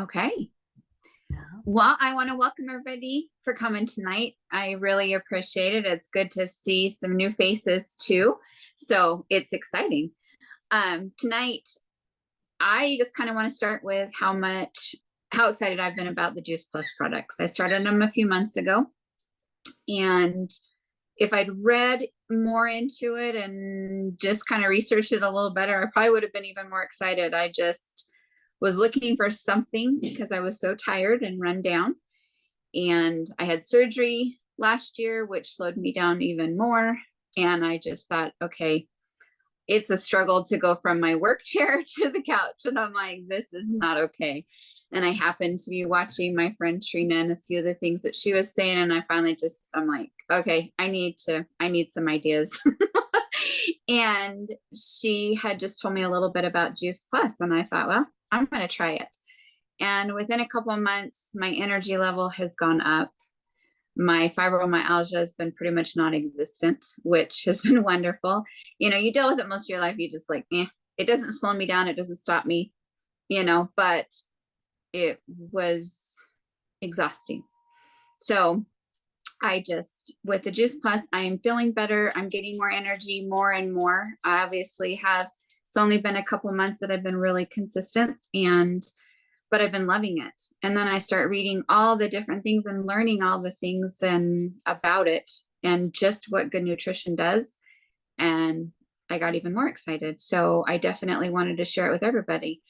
Okay. Yeah. Well, I want to welcome everybody for coming tonight. I really appreciate it. It's good to see some new faces too. So it's exciting. Tonight, I just kind of want to start with how excited I've been about the Juice Plus products. I started them a few months ago, and if I'd read more into it and just kind of researched it a little better, I probably would have been even more excited. I just was looking for something because I was so tired and run down. And I had surgery last year, which slowed me down even more. And I just thought, okay, it's a struggle to go from my work chair to the couch. And I'm like, this is not okay. And I happened to be watching my friend Trina and a few of the things that she was saying. And I finally I'm like, okay, I need some ideas. And she had just told me a little bit about Juice Plus, and I thought, well, I'm going to try it. And within a couple of months, my energy level has gone up. My fibromyalgia has been pretty much non-existent, which has been wonderful. You deal with it most of your life. You just like, it doesn't slow me down. It doesn't stop me, but it was exhausting. So with the Juice Plus, I am feeling better. I'm getting more energy, more and more. I obviously it's only been a couple months that I've been really consistent, but I've been loving it. And then I start reading all the different things and learning all the things and about it and just what good nutrition does. And I got even more excited. So I definitely wanted to share it with everybody.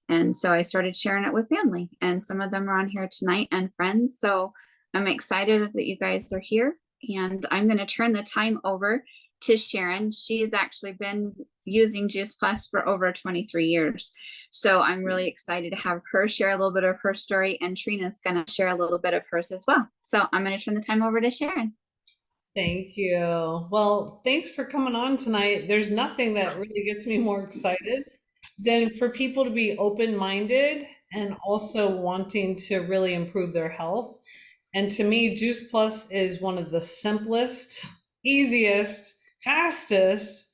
And so I started sharing it with family, and some of them are on here tonight and friends. So I'm excited that you guys are here, and I'm going to turn the time over to Sharon. She has actually been using Juice Plus for over 23 years. So I'm really excited to have her share a little bit of her story, and Trina's going to share a little bit of hers as well. So I'm going to turn the time over to Sharon. Thank you. Well, thanks for coming on tonight. There's nothing that really gets me more excited than for people to be open-minded and also wanting to really improve their health. And to me, Juice Plus is one of the simplest, easiest, fastest,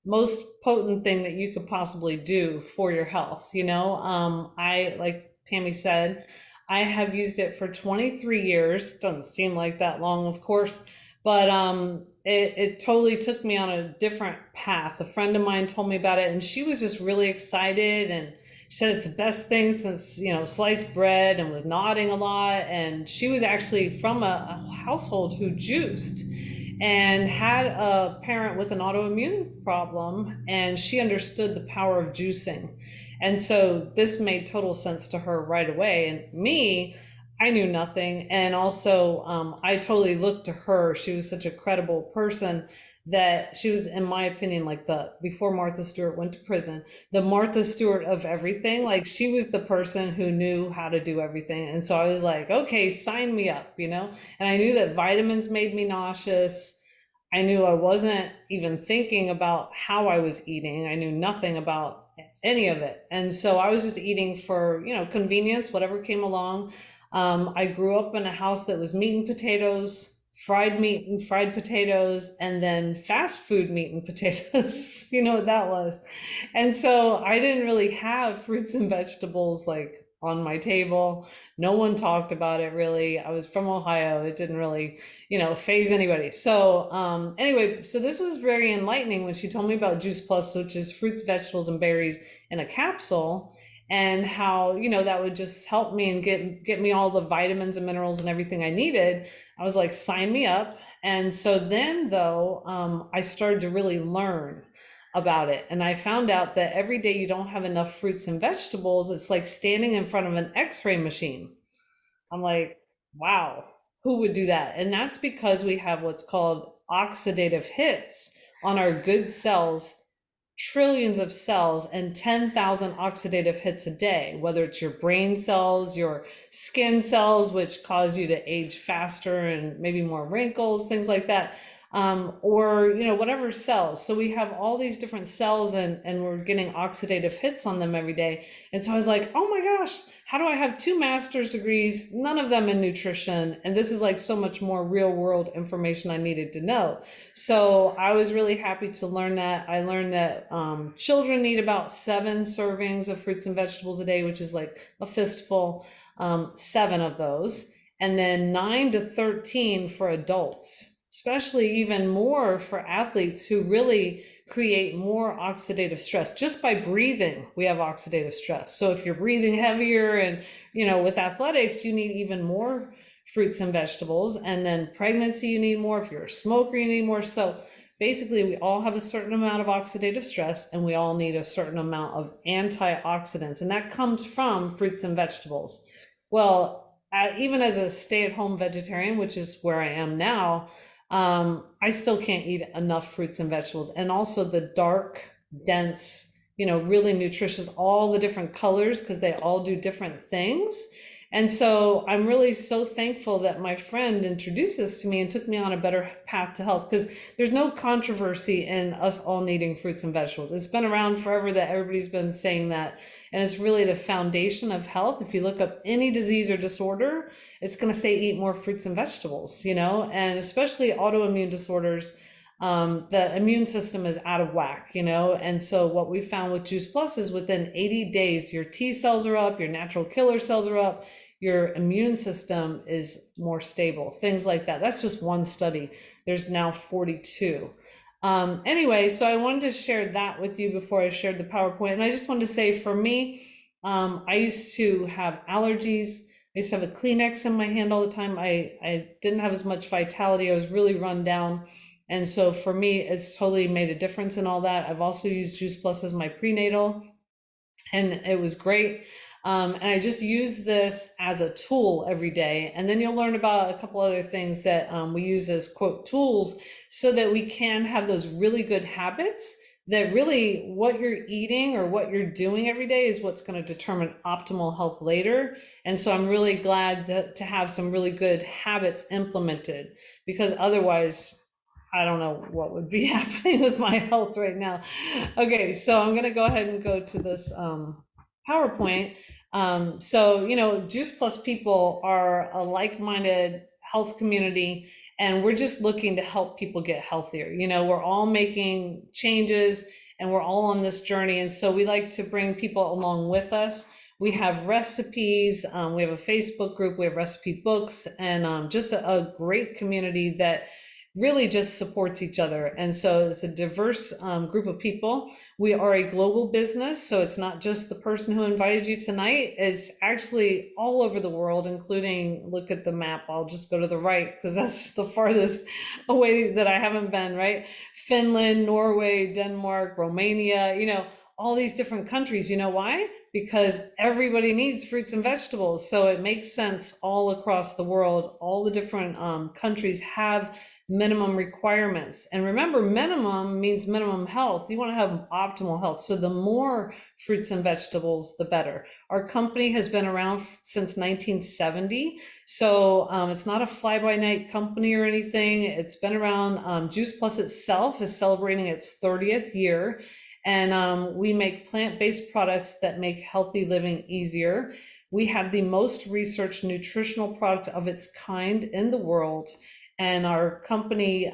most potent thing that you could possibly do for your health. Like Tami said, I have used it for 23 years. Doesn't seem like that long, of course, but it totally took me on a different path. A friend of mine told me about it, and she was just really excited, and she said it's the best thing since sliced bread, and was nodding a lot. And she was actually from a household who juiced and had a parent with an autoimmune problem, and she understood the power of juicing. And so this made total sense to her right away. And me, I knew nothing. And also, I totally looked to her. She was such a credible person that she was, in my opinion, like before Martha Stewart went to prison, the Martha Stewart of everything. Like, she was the person who knew how to do everything. And so I was like, okay, sign me up, And I knew that vitamins made me nauseous. I knew I wasn't even thinking about how I was eating. I knew nothing about any of it. And so I was just eating for, convenience, whatever came along. I grew up in a house that was meat and potatoes, fried meat and fried potatoes, and then fast food meat and potatoes. You know what that was. And so I didn't really have fruits and vegetables like on my table. No one talked about it really. I was from Ohio. It didn't really, phase anybody. So anyway, so this was very enlightening when she told me about Juice Plus, which is fruits, vegetables, and berries in a capsule, and how, that would just help me and get me all the vitamins and minerals and everything I needed. I was like, sign me up. And so then though, I started to really learn about it. And I found out that every day you don't have enough fruits and vegetables, it's like standing in front of an x-ray machine. I'm like, wow, who would do that? And that's because we have what's called oxidative hits on our good cells, trillions of cells, and 10,000 oxidative hits a day, whether it's your brain cells, your skin cells, which cause you to age faster and maybe more wrinkles, things like that. or whatever cells. So we have all these different cells, and we're getting oxidative hits on them every day. And so I was like, oh my gosh, how do I have 2 master's degrees, none of them in nutrition? And this is like so much more real world information I needed to know. So I was really happy to learn that. I learned that children need about 7 servings of fruits and vegetables a day, which is like a fistful, 7 of those, and then 9 to 13 for adults, especially even more for athletes who really create more oxidative stress. Just by breathing, we have oxidative stress. So if you're breathing heavier and, with athletics, you need even more fruits and vegetables. And then pregnancy, you need more. If you're a smoker, you need more. So basically, we all have a certain amount of oxidative stress, and we all need a certain amount of antioxidants. And that comes from fruits and vegetables. Well, even as a stay-at-home vegetarian, which is where I am now, I still can't eat enough fruits and vegetables. And also the dark, dense, really nutritious, all the different colors, because they all do different things. And so I'm really so thankful that my friend introduced this to me and took me on a better path to health, because there's no controversy in us all needing fruits and vegetables. It's been around forever that everybody's been saying that. And it's really the foundation of health. If you look up any disease or disorder, it's going to say eat more fruits and vegetables, and especially autoimmune disorders. The immune system is out of whack, and so what we found with Juice Plus is within 80 days, your T cells are up, your natural killer cells are up, your immune system is more stable, things like that. That's just one study. There's now 42. Anyway, so I wanted to share that with you before I shared the PowerPoint. And I just wanted to say, for me, I used to have allergies. I used to have a Kleenex in my hand all the time. I didn't have as much vitality. I was really run down. And so for me, it's totally made a difference in all that. I've also used Juice Plus as my prenatal, and it was great. And I just use this as a tool every day. And then you'll learn about a couple other things that we use as quote tools, so that we can have those really good habits, that really what you're eating or what you're doing every day is what's going to determine optimal health later. And so I'm really glad to have some really good habits implemented, because otherwise, I don't know what would be happening with my health right now. Okay, so I'm going to go ahead and go to this PowerPoint. So, Juice Plus people are a like-minded health community, and we're just looking to help people get healthier. We're all making changes, and we're all on this journey. And so we like to bring people along with us. We have recipes, we have a Facebook group, we have recipe books, and just a great community that really just supports each other. And so it's a diverse group of people. We are a global business, so it's not just the person who invited you tonight. It's actually all over the world, including, look at the map, I'll just go to the right because that's the farthest away that I haven't been, right? Finland, Norway, Denmark, Romania, all these different countries. You know why? Because everybody needs fruits and vegetables. So it makes sense all across the world. All the different countries have minimum requirements. And remember, minimum means minimum health. You want to have optimal health. So the more fruits and vegetables, the better. Our company has been around since 1970. So it's not a fly-by-night company or anything. It's been around. Juice Plus itself is celebrating its 30th year. And we make plant-based products that make healthy living easier. We have the most researched nutritional product of its kind in the world. And our company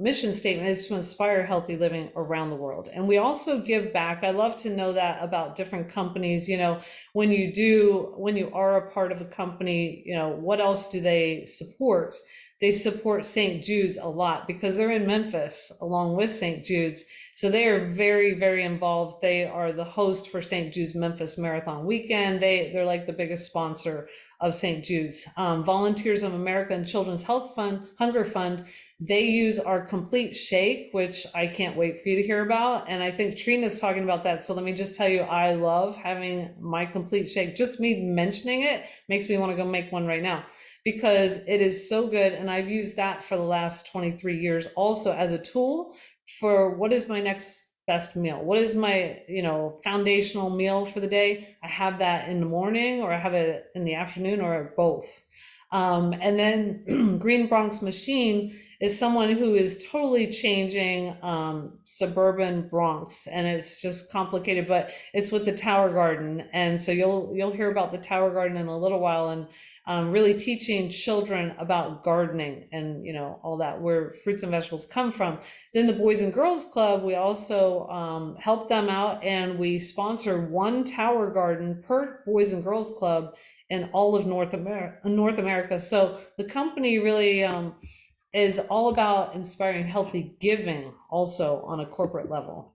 mission statement is to inspire healthy living around the world. And we also give back. I love to know that about different companies. When you are a part of a company, what else do they support? They support St. Jude's a lot because they're in Memphis along with St. Jude's. So they are very, very involved. They are the host for St. Jude's Memphis Marathon Weekend. They're like the biggest sponsor of St. Jude's. Volunteers of America and Children's Health Fund, Hunger Fund, they use our complete shake, which I can't wait for you to hear about. And I think Trina's talking about that. So let me just tell you, I love having my complete shake. Just me mentioning it makes me want to go make one right now, because it is so good. And I've used that for the last 23 years also as a tool for what is my next best meal. What is my, foundational meal for the day? I have that in the morning, or I have it in the afternoon, or both. And then Green Bronx Machine is someone who is totally changing suburban Bronx, and it's just complicated, but it's with the Tower Garden. And so you'll hear about the Tower Garden in a little while, and really teaching children about gardening and all that, where fruits and vegetables come from. Then the Boys and Girls Club, we also help them out, and we sponsor one Tower Garden per Boys and Girls Club in all of North America. So the company really is all about inspiring healthy giving also on a corporate level.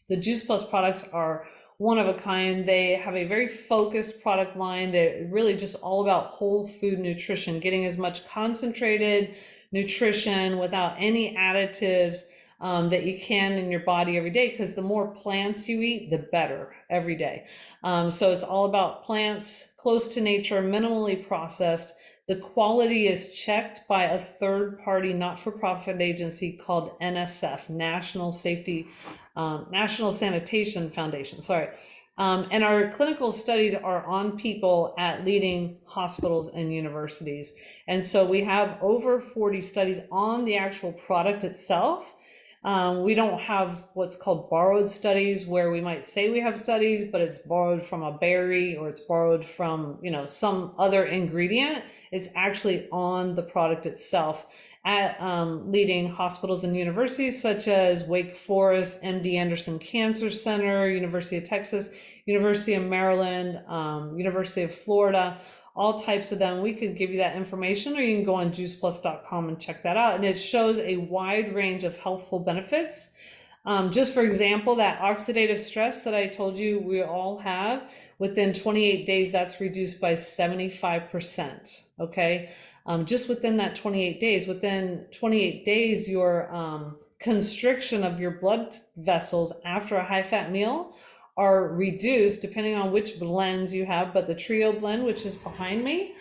The Juice Plus products are one of a kind. They have a very focused product line. They're really just all about whole food nutrition, getting as much concentrated nutrition without any additives that you can in your body every day, because the more plants you eat, the better every day. So it's all about plants, close to nature, minimally processed. The quality is checked by a third-party not-for-profit agency called NSF, National Sanitation Foundation. Sorry. And our clinical studies are on people at leading hospitals and universities. And so we have over 40 studies on the actual product itself. We don't have what's called borrowed studies, where we might say we have studies, but it's borrowed from a berry or it's borrowed from, some other ingredient. It's actually on the product itself at leading hospitals and universities such as Wake Forest, MD Anderson Cancer Center, University of Texas, University of Maryland, University of Florida, all types of them. We could give you that information, or you can go on juiceplus.com and check that out. And it shows a wide range of healthful benefits. Just for example, that oxidative stress that I told you we all have, within 28 days, that's reduced by 75%. Okay. Just within that 28 days, your constriction of your blood vessels after a high fat meal are reduced, depending on which blends you have, but the trio blend, which is behind me,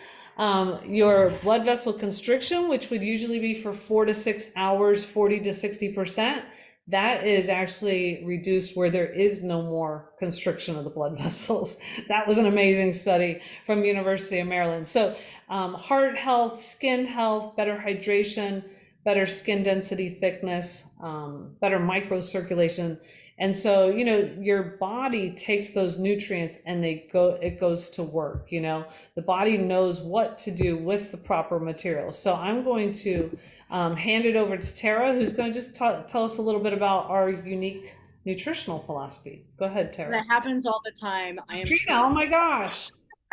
your blood vessel constriction, which would usually be for 4 to 6 hours, 40 to 60%, that is actually reduced where there is no more constriction of the blood vessels. That was an amazing study from University of Maryland. So heart health, skin health, better hydration, better skin density, thickness, better microcirculation. And so, your body takes those nutrients and it goes to work. The body knows what to do with the proper materials. So I'm going to hand it over to Tara, who's going to just tell us a little bit about our unique nutritional philosophy. Go ahead, Tara. That happens all the time. I am Trina, oh my gosh.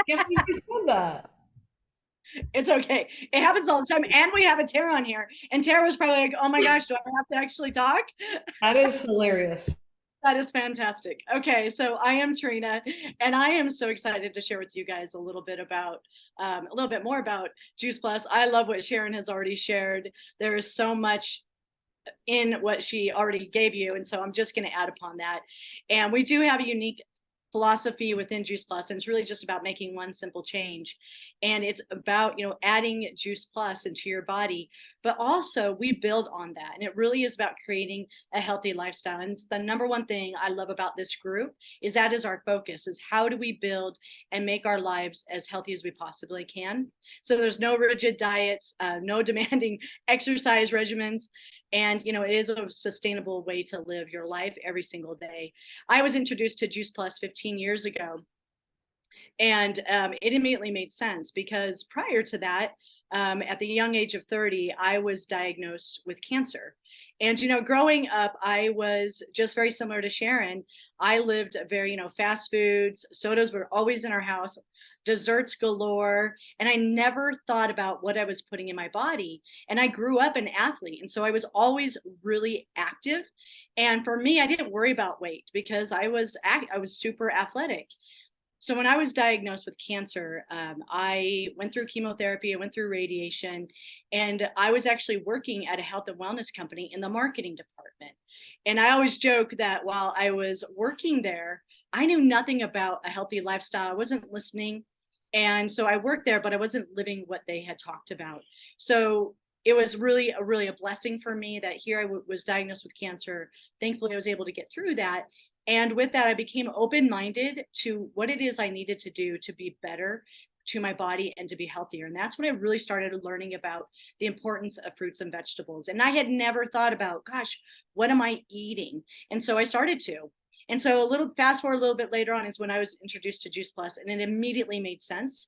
Can't believe you said that. It's okay. It happens all the time. And we have a Tara on here. And Tara was probably like, oh my gosh, do I have to actually talk? That is hilarious. That is fantastic. Okay, so I am Trina, and I am so excited to share with you guys a little bit more about Juice Plus. I love what Sharon has already shared. There is so much in what she already gave you, and so I'm just going to add upon that. And we do have a unique philosophy within Juice Plus, and it's really just about making one simple change. And it's about, adding Juice Plus into your body, but also we build on that. And it really is about creating a healthy lifestyle. And the number one thing I love about this group is that is our focus, is how do we build and make our lives as healthy as we possibly can. So there's no rigid diets, no demanding exercise regimens. And, it is a sustainable way to live your life every single day. I was introduced to Juice Plus 15 years ago. And it immediately made sense, because prior to that, at the young age of 30, I was diagnosed with cancer. And, growing up, I was just very similar to Sharon. I lived very, fast foods, sodas were always in our house, desserts galore. And I never thought about what I was putting in my body. And I grew up an athlete. And so I was always really active. And for me, I didn't worry about weight because I was super athletic. So when I was diagnosed with cancer, I went through chemotherapy, I went through radiation, and I was actually working at a health and wellness company in the marketing department. And I always joke that while I was working there, I knew nothing about a healthy lifestyle. I wasn't listening. And so I worked there, but I wasn't living what they had talked about. So it was really a blessing for me that here I was diagnosed with cancer. Thankfully, I was able to get through that. And with that, I became open-minded to what it is I needed to do to be better, to my body and to be healthier. And that's when I really started learning about the importance of fruits and vegetables. And I had never thought about, gosh, what am I eating? And so I started to. And so a little fast forward a little bit later on is when I was introduced to Juice Plus, and it immediately made sense.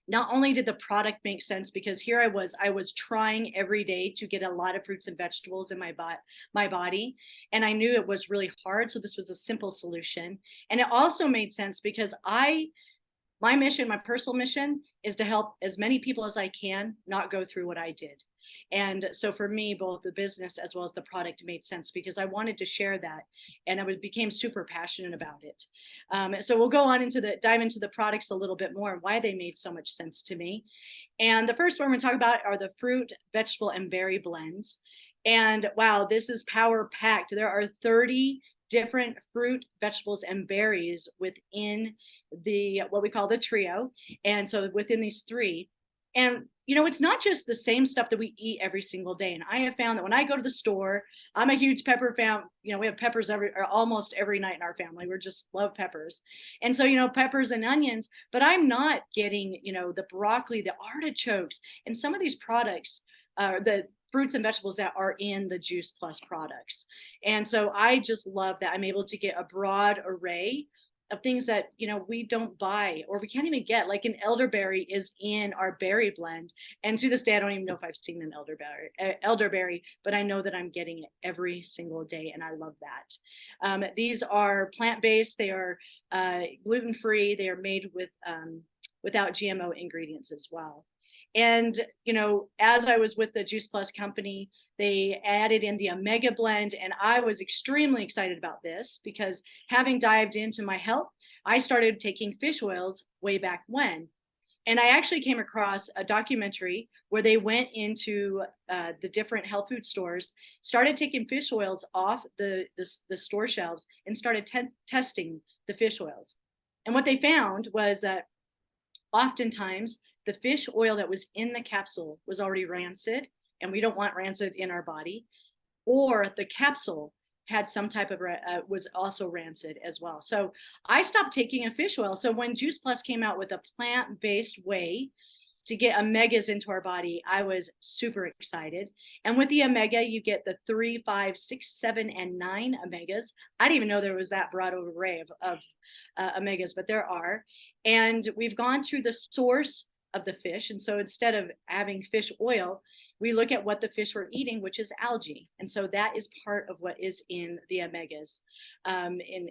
Not only did the product make sense, because here I was trying every day to get a lot of fruits and vegetables in my body, and I knew it was really hard. So this was a simple solution. And it also made sense because my mission, my personal mission, is to help as many people as I can not go through what I did. And so for me, both the business as well as the product made sense because I wanted to share that, and I became super passionate about it. So we'll go on dive into the products a little bit more and why they made so much sense to me. And the first one we're going to talk about are the fruit, vegetable, and berry blends. And wow, this is power packed. There are 30 different fruit, vegetables, and berries within what we call the trio. And so within these three, and it's not just the same stuff that we eat every single day. And I have found that when I go to the store, I'm a huge pepper fan. We have peppers almost every night in our family. We just love peppers. And so, peppers and onions, but I'm not getting, the broccoli, the artichokes, and some of these products, the fruits and vegetables that are in the Juice Plus products. And so I just love that I'm able to get a broad array of things that we don't buy or we can't even get. Like an elderberry is in our berry blend, and to this day I don't even know if I've seen an elderberry, but I know that I'm getting it every single day, and I love that. These are plant-based. They are gluten-free. They are made without GMO ingredients as well. And, as I was with the Juice Plus company, they added in the Omega blend, and I was extremely excited about this because having dived into my health, I started taking fish oils way back when. And I actually came across a documentary where they went into the different health food stores, started taking fish oils off the store shelves, and started testing the fish oils. And what they found was that oftentimes the fish oil that was in the capsule was already rancid, and we don't want rancid in our body, or the capsule had some type of was also rancid as well. So I stopped taking a fish oil. So when Juice Plus came out with a plant-based way to get omegas into our body, I was super excited. And with the omega, you get the 3, 5, 6, 7, and 9 omegas. I didn't even know there was that broad array of omegas, but there are. And we've gone through the source of the fish. And so instead of having fish oil, we look at what the fish were eating, which is algae. And so that is part of what is in the omegas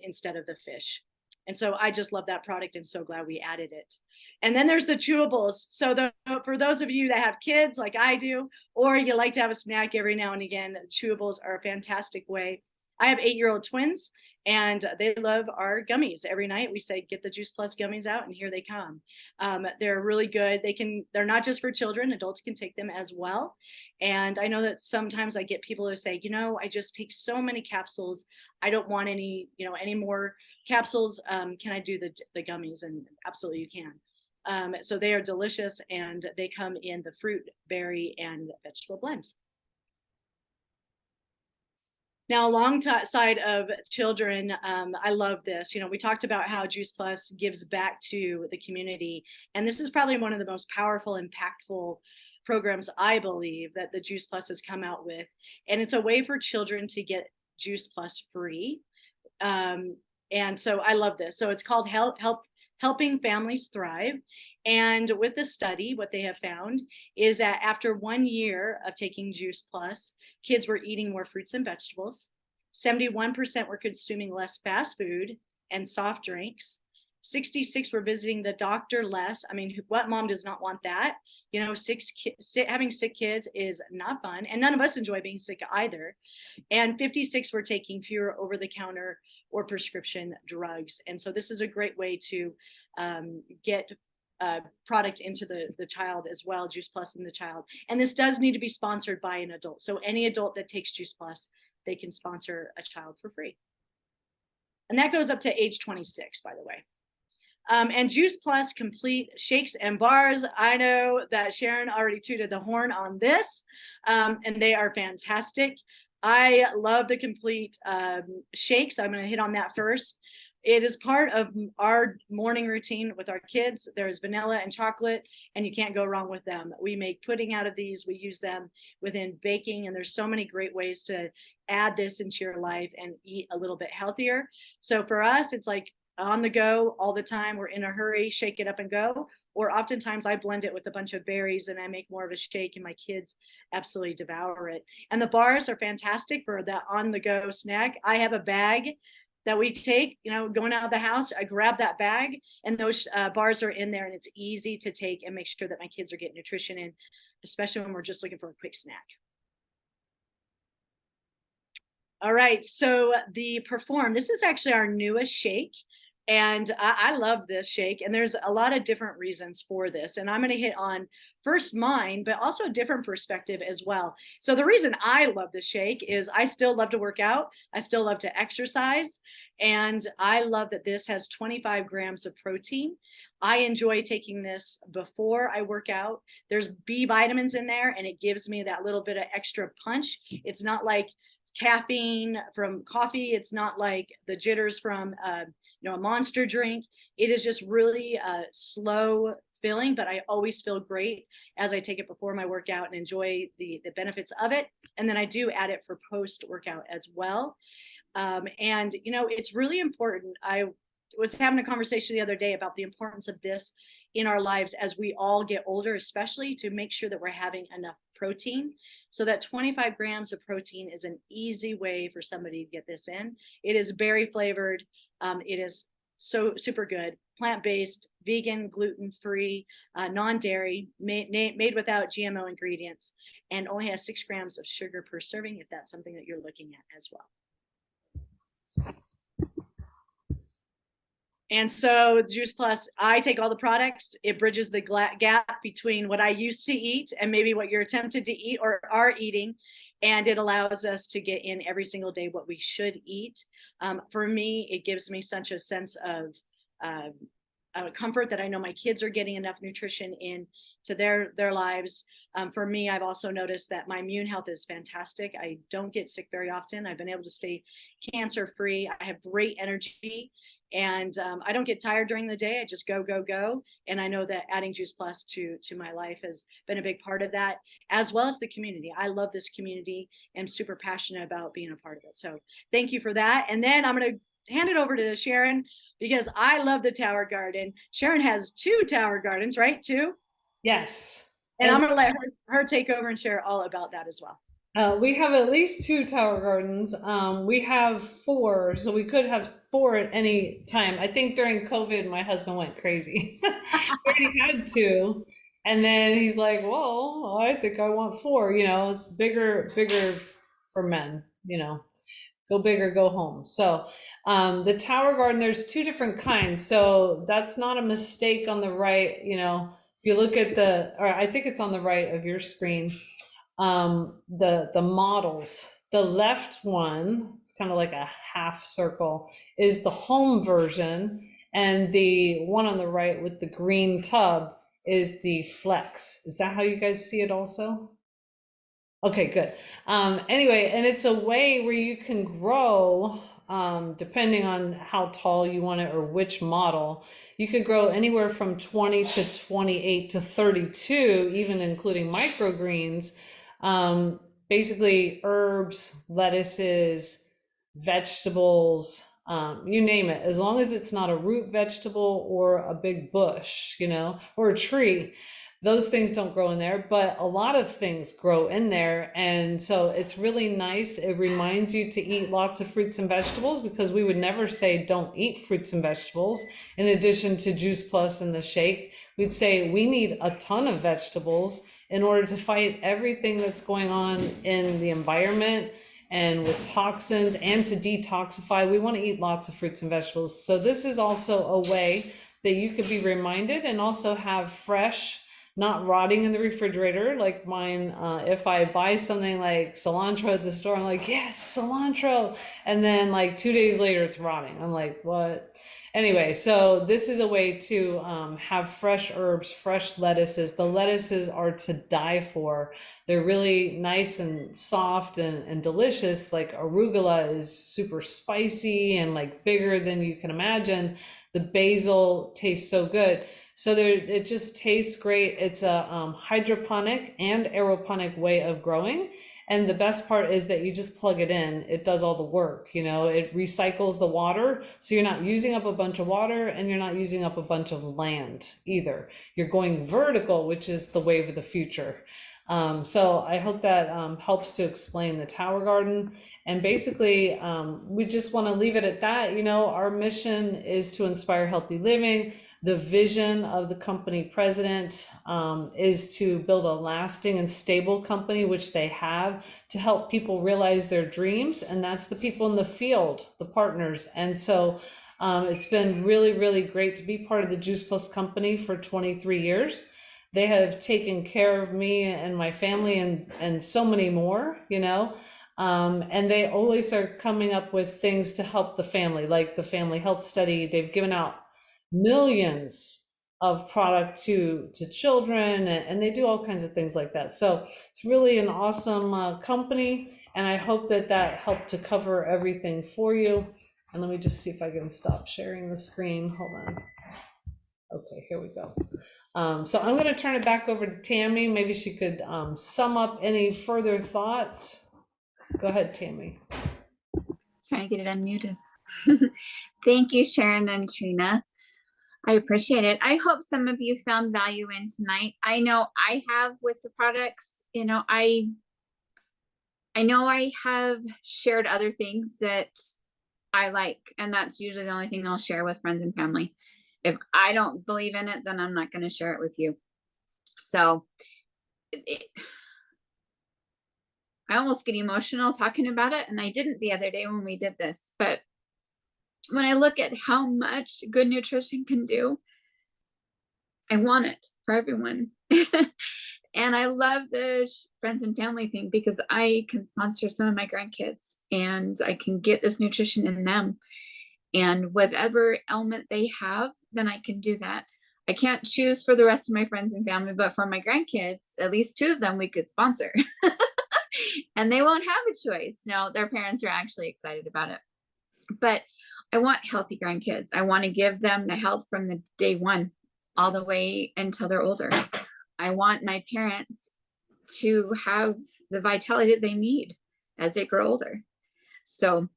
instead of the fish. And so I just love that product and so glad we added it. And then there's the chewables. So for those of you that have kids like I do, or you like to have a snack every now and again, chewables are a fantastic way. I have 8-year-old twins, and they love our gummies. Every night we say, get the Juice Plus gummies out, and here they come. They're really good. They're not just for children, adults can take them as well. And I know that sometimes I get people who say, I just take so many capsules. I don't want any more capsules. Can I do the gummies? And absolutely you can. So they are delicious, and they come in the fruit, berry, and vegetable blends. Now, alongside of children, I love this. We talked about how Juice Plus gives back to the community. And this is probably one of the most powerful, impactful programs, I believe, that the Juice Plus has come out with. And it's a way for children to get Juice Plus free. And so I love this. So it's called Helping Families Thrive. And with the study, what they have found is that after 1 year of taking Juice Plus, kids were eating more fruits and vegetables. 71% were consuming less fast food and soft drinks. 66 were visiting the doctor less. I mean, what mom does not want that? Having sick kids is not fun, and none of us enjoy being sick either. And 56 were taking fewer over-the-counter or prescription drugs. And so this is a great way to get product into the child as well, Juice Plus in the child. And this does need to be sponsored by an adult. So any adult that takes Juice Plus, they can sponsor a child for free. And that goes up to age 26, by the way. And Juice Plus complete shakes and bars. I know that Sharon already tooted the horn on this, and they are fantastic. I love the complete shakes. I'm going to hit on that first. It is part of our morning routine with our kids. There's vanilla and chocolate, and you can't go wrong with them. We make pudding out of these. We use them within baking, and there's so many great ways to add this into your life and eat a little bit healthier. So for us, it's like on the go all the time. We're in a hurry, shake it up and go. Or oftentimes I blend it with a bunch of berries and I make more of a shake, and my kids absolutely devour it. And the bars are fantastic for that on the go snack. I have a bag that we take, going out of the house. I grab that bag, and those bars are in there, and it's easy to take and make sure that my kids are getting nutrition in, especially when we're just looking for a quick snack. All right, so the Perform, this is actually our newest shake. And I love this shake, and there's a lot of different reasons for this. And I'm going to hit on first mine, but also a different perspective as well. So the reason I love this shake is I still love to work out. I still love to exercise. And I love that this has 25 grams of protein. I enjoy taking this before I work out. There's B vitamins in there, and it gives me that little bit of extra punch. It's not like caffeine from coffee. It's not like the jitters from a Monster drink. It is just really slow filling, but I always feel great as I take it before my workout and enjoy the benefits of it. And then I do add it for post workout as well. And it's really important. I was having a conversation the other day about the importance of this in our lives as we all get older, especially to make sure that we're having enough protein. So that 25 grams of protein is an easy way for somebody to get this in. It is berry flavored. It is so super good, plant-based, vegan, gluten-free, non-dairy, made without GMO ingredients, and only has 6 grams of sugar per serving, if that's something that you're looking at as well. And so Juice Plus, I take all the products. It bridges the gap between what I used to eat and maybe what you're tempted to eat or are eating. And it allows us to get in every single day what we should eat. For me, it gives me such a sense of comfort that I know my kids are getting enough nutrition into their lives. For me, I've also noticed that my immune health is fantastic. I don't get sick very often. I've been able to stay cancer free. I have great energy. And I don't get tired during the day. I just go, go, go. And I know that adding Juice Plus to my life has been a big part of that, as well as the community. I love this community and super passionate about being a part of it. So thank you for that. And then I'm going to hand it over to Sharon, because I love the Tower Garden. Sharon has 2 Tower Gardens, right? 2? Yes. And I'm going to let her take over and share all about that as well. We have at least 2 Tower Gardens. We have 4, so we could have 4 at any time. I think during COVID, my husband went crazy. We already had 2, and then he's like, "Well, I think I want 4." It's bigger for men. Go big or go home. So the Tower Garden, there's 2 different kinds. So that's not a mistake on the right. If you look at or I think it's on the right of your screen. The models. The left one, it's kind of like a half circle, is the home version, and the one on the right with the green tub is the flex. Is that how you guys see it also? Okay, good. Anyway, and it's a way where you can grow, depending on how tall you want it or which model. You could grow anywhere from 20 to 28 to 32, even including microgreens. Basically herbs, lettuces, vegetables, you name it, as long as it's not a root vegetable or a big bush, or a tree. Those things don't grow in there, but a lot of things grow in there. And so it's really nice. It reminds you to eat lots of fruits and vegetables, because we would never say don't eat fruits and vegetables. In addition to Juice Plus and the shake, we'd say we need a ton of vegetables in order to fight everything that's going on in the environment and with toxins, and to detoxify. We want to eat lots of fruits and vegetables. So this is also a way that you could be reminded and also have fresh not rotting in the refrigerator like mine. If I buy something like cilantro at the store, I'm like, yes, cilantro. And then like 2 days later, it's rotting. I'm like, what? Anyway, so this is a way to have fresh herbs, fresh lettuces. The lettuces are to die for. They're really nice and soft and delicious. Like arugula is super spicy and like bigger than you can imagine. The basil tastes so good. So there, it just tastes great. It's a hydroponic and aeroponic way of growing. And the best part is that you just plug it in. It does all the work, you know, it recycles the water. So you're not using up a bunch of water and you're not using up a bunch of land either. You're going vertical, which is the wave of the future. So I hope that helps to explain the tower garden. And basically, we just want to leave it at that. You know, our mission is to inspire healthy living. The vision of the company president is to build a lasting and stable company, which they have, to help people realize their dreams. And that's the people in the field, the partners. And so it's been really, really great to be part of the Juice Plus company for 23 years. They have taken care of me and my family and so many more, you know. And they always are coming up with things to help the family, like the family health study. They've given out millions of product to children, and they do all kinds of things like that. So it's really an awesome company, and I hope that that helped to cover everything for you. And let me just see if I can stop sharing the screen. Hold on. Okay, here we go. So I'm going to turn it back over to Tami. Maybe she could sum up any further thoughts. Go ahead, Tami. Trying to get it unmuted. Thank you, Sharon and Trina. I appreciate it. I hope some of you found value in tonight. I know I have with the products. You know, I know I have shared other things that I like, and that's usually the only thing I'll share with friends and family. If I don't believe in it, then I'm not going to share it with you. So I almost get emotional talking about it, and I didn't the other day when we did this, but when I look at how much good nutrition can do, I want it for everyone. And I love the friends and family thing because I can sponsor some of my grandkids and I can get this nutrition in them. And whatever ailment they have, then I can do that. I can't choose for the rest of my friends and family, but for my grandkids, at least 2 of them we could sponsor. And they won't have a choice. No, their parents are actually excited about it. But I want healthy grandkids. I want to give them the health from the day one all the way until they're older. I want my parents to have the vitality that they need as they grow older. So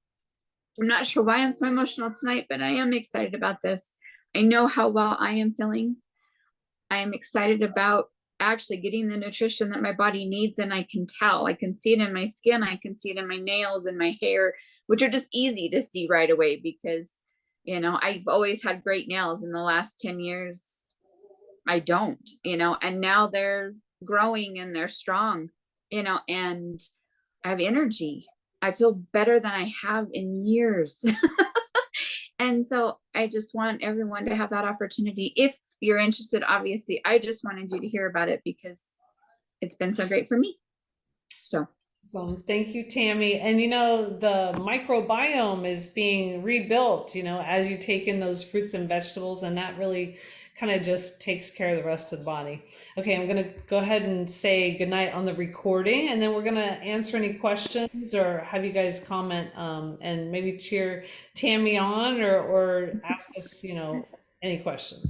I'm not sure why I'm so emotional tonight, but I am excited about this. I know how well I am feeling. I am excited about actually getting the nutrition that my body needs, and I can tell. I can see it in my skin. I can see it in my nails and my hair, which are just easy to see right away because, you know, I've always had great nails. In the last 10 years, I don't, you know, and now they're growing and they're strong, you know, and I have energy. I feel better than I have in years. And so I just want everyone to have that opportunity. If you're interested, obviously, I just wanted you to hear about it because it's been so great for me. So Thank you, Tami. And you know, the microbiome is being rebuilt, you know, as you take in those fruits and vegetables, and that really kind of just takes care of the rest of the body. Okay, I'm going to go ahead and say goodnight on the recording, and then we're going to answer any questions or have you guys comment and maybe cheer Tami on or ask us, you know, any questions.